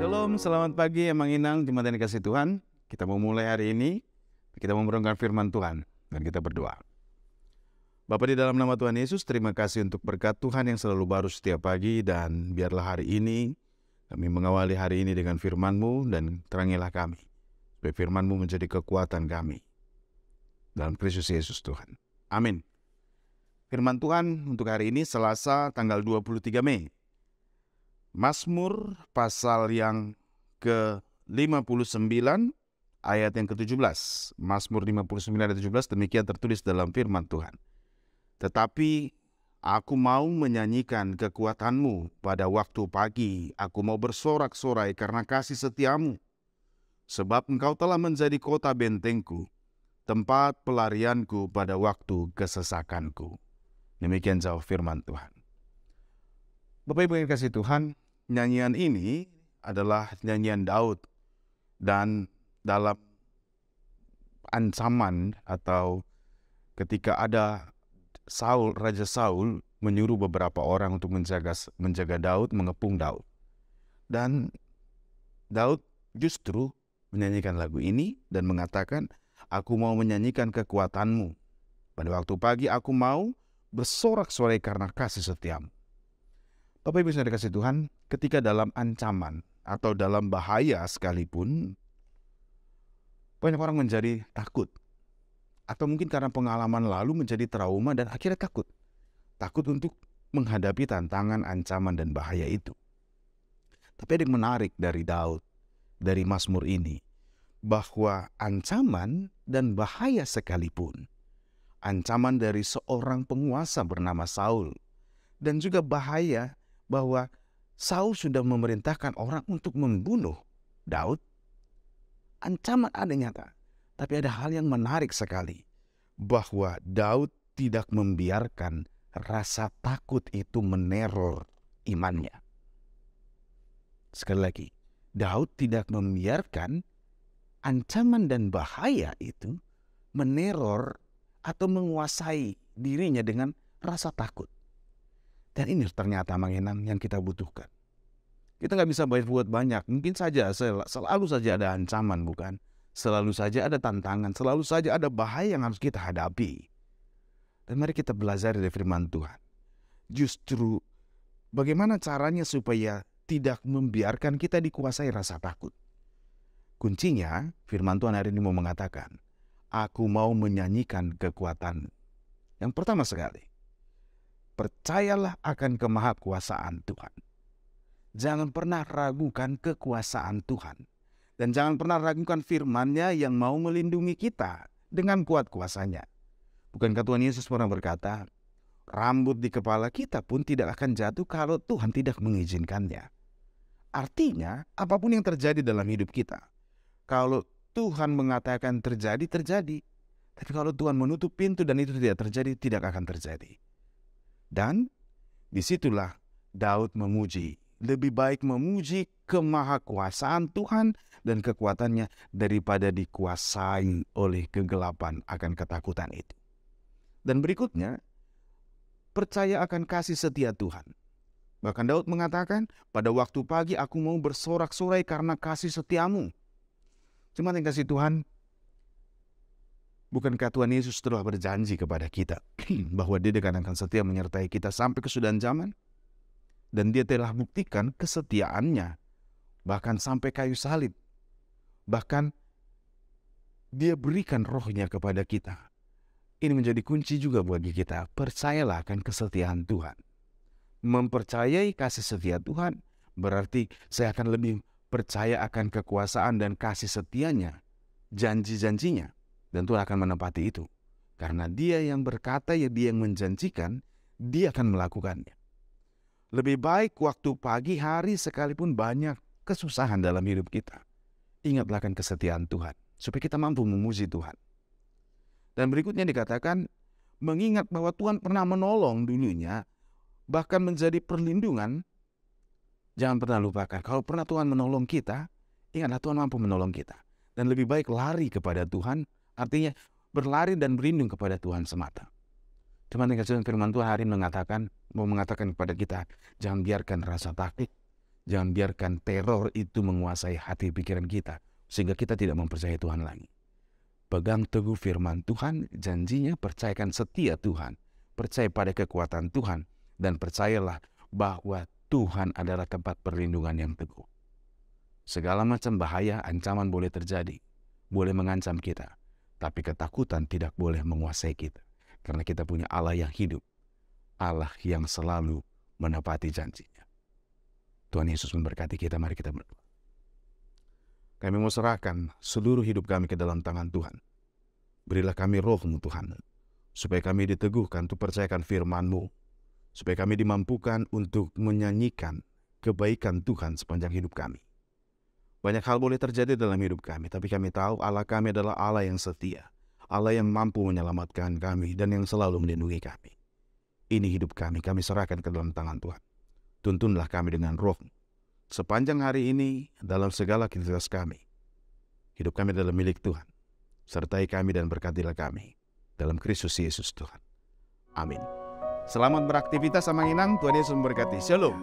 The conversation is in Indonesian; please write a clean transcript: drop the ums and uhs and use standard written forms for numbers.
Shalom, selamat pagi Emang Inang, jemaat yang dikasih Tuhan. Kita mau mulai hari ini, kita mau merenungkan firman Tuhan, dan kita berdoa. Bapa di dalam nama Tuhan Yesus, terima kasih untuk berkat Tuhan yang selalu baru setiap pagi, dan biarlah hari ini, kami mengawali hari ini dengan firman-Mu, dan terangilah kami, supaya firman-Mu menjadi kekuatan kami. Dalam Kristus Yesus Tuhan. Amin. Firman Tuhan untuk hari ini Selasa tanggal 23 Mei. Mazmur pasal yang ke-59 ayat yang ke-17. Mazmur 59 ayat 17 demikian tertulis dalam firman Tuhan. Tetapi aku mau menyanyikan kekuatan-Mu pada waktu pagi. Aku mau bersorak-sorai karena kasih setia-Mu. Sebab Engkau telah menjadi kota bentengku, tempat pelarianku pada waktu kesesakanku. Demikian jauh firman Tuhan. Bapak Ibu yang kasih Tuhan, nyanyian ini adalah nyanyian Daud. Dan dalam ancaman atau ketika ada Raja Saul menyuruh beberapa orang untuk menjaga Daud, mengepung Daud. Dan Daud justru menyanyikan lagu ini dan mengatakan, aku mau menyanyikan kekuatan-Mu. Pada waktu pagi aku mau bersorak-sorai karena kasih setia-Mu. Bapak Ibu yang dikasih Tuhan, ketika dalam ancaman atau dalam bahaya sekalipun, banyak orang menjadi takut. Atau mungkin karena pengalaman lalu menjadi trauma dan akhirnya takut. Takut untuk menghadapi tantangan, ancaman, dan bahaya itu. Tapi ada yang menarik dari Daud, dari Mazmur ini, bahwa ancaman dan bahaya sekalipun, ancaman dari seorang penguasa bernama Saul, dan juga bahaya bahwa Saul sudah memerintahkan orang untuk membunuh Daud. Ancaman ada nyata, tapi ada hal yang menarik sekali, bahwa Daud tidak membiarkan rasa takut itu meneror imannya. Sekali lagi, Daud tidak membiarkan ancaman dan bahaya itu meneror atau menguasai dirinya dengan rasa takut. Dan ini ternyata mengenang yang kita butuhkan. Kita nggak bisa buat banyak. Mungkin saja selalu saja ada ancaman, bukan? Selalu saja ada tantangan, selalu saja ada bahaya yang harus kita hadapi. Dan mari kita belajar dari firman Tuhan. Justru bagaimana caranya supaya tidak membiarkan kita dikuasai rasa takut. Kuncinya, firman Tuhan hari ini mau mengatakan, aku mau menyanyikan kekuatan. Yang pertama sekali, percayalah akan kemahakuasaan Tuhan. Jangan pernah ragukan kekuasaan Tuhan. Dan jangan pernah ragukan firman-Nya yang mau melindungi kita dengan kuat kuasanya. Bukankah Tuhan Yesus pernah berkata, rambut di kepala kita pun tidak akan jatuh kalau Tuhan tidak mengizinkannya. Artinya, apapun yang terjadi dalam hidup kita, kalau Tuhan mengatakan terjadi, terjadi. Tapi kalau Tuhan menutup pintu dan itu tidak terjadi, tidak akan terjadi. Dan disitulah Daud memuji. Lebih baik memuji kemahakuasaan Tuhan dan kekuatannya daripada dikuasai oleh kegelapan akan ketakutan itu. Dan berikutnya, percaya akan kasih setia Tuhan. Bahkan Daud mengatakan, pada waktu pagi aku mau bersorak-sorai karena kasih setiamu. Cuma yang kasih Tuhan, bukankah Tuhan Yesus telah berjanji kepada kita bahwa Dia akan setia menyertai kita sampai kesudahan zaman? Dan Dia telah buktikan kesetiaannya, bahkan sampai kayu salib. Bahkan Dia berikan rohnya kepada kita. Ini menjadi kunci juga bagi kita. Percayalah akan kesetiaan Tuhan. Mempercayai kasih setia Tuhan berarti saya akan lebih percaya akan kekuasaan dan kasih setianya, janji-janjinya. Dan Tuhan akan menepati itu. Karena Dia yang berkata, ya Dia yang menjanjikan, Dia akan melakukannya. Lebih baik waktu pagi hari sekalipun banyak kesusahan dalam hidup kita. Ingatlah akan kesetiaan Tuhan, supaya kita mampu memuji Tuhan. Dan berikutnya dikatakan, mengingat bahwa Tuhan pernah menolong dulunya, bahkan menjadi perlindungan. Jangan pernah lupakan, kalau pernah Tuhan menolong kita, ingatlah Tuhan mampu menolong kita. Dan lebih baik lari kepada Tuhan, artinya berlari dan berlindung kepada Tuhan semata. Teman yang kasih firman Tuhan hari ini mau mengatakan kepada kita, jangan biarkan rasa takut, Jangan biarkan teror itu menguasai hati pikiran kita, sehingga kita tidak mempercayai Tuhan lagi. Pegang teguh firman Tuhan, janjinya, percayakan setia Tuhan, percaya pada kekuatan Tuhan, dan percayalah bahwa Tuhan adalah tempat perlindungan yang teguh. Segala macam bahaya, ancaman boleh terjadi, boleh mengancam kita, tapi ketakutan tidak boleh menguasai kita, karena kita punya Allah yang hidup, Allah yang selalu menepati janjinya. Tuhan Yesus memberkati kita. Mari kita berdoa. Kami mau serahkan seluruh hidup kami ke dalam tangan Tuhan. Berilah kami roh-Mu Tuhan, supaya kami diteguhkan untuk percayakan firman-Mu, supaya kami dimampukan untuk menyanyikan kebaikan Tuhan sepanjang hidup kami. Banyak hal boleh terjadi dalam hidup kami, tapi kami tahu Allah kami adalah Allah yang setia, Allah yang mampu menyelamatkan kami dan yang selalu melindungi kami. Ini hidup kami serahkan ke dalam tangan Tuhan. Tuntunlah kami dengan roh sepanjang hari ini dalam segala aktivitas kami. Hidup kami adalah milik Tuhan. Sertai kami dan berkatilah kami dalam Kristus Yesus Tuhan. Amin. Selamat beraktivitas sama Inang. Tuhan Yesus memberkati. Shalom.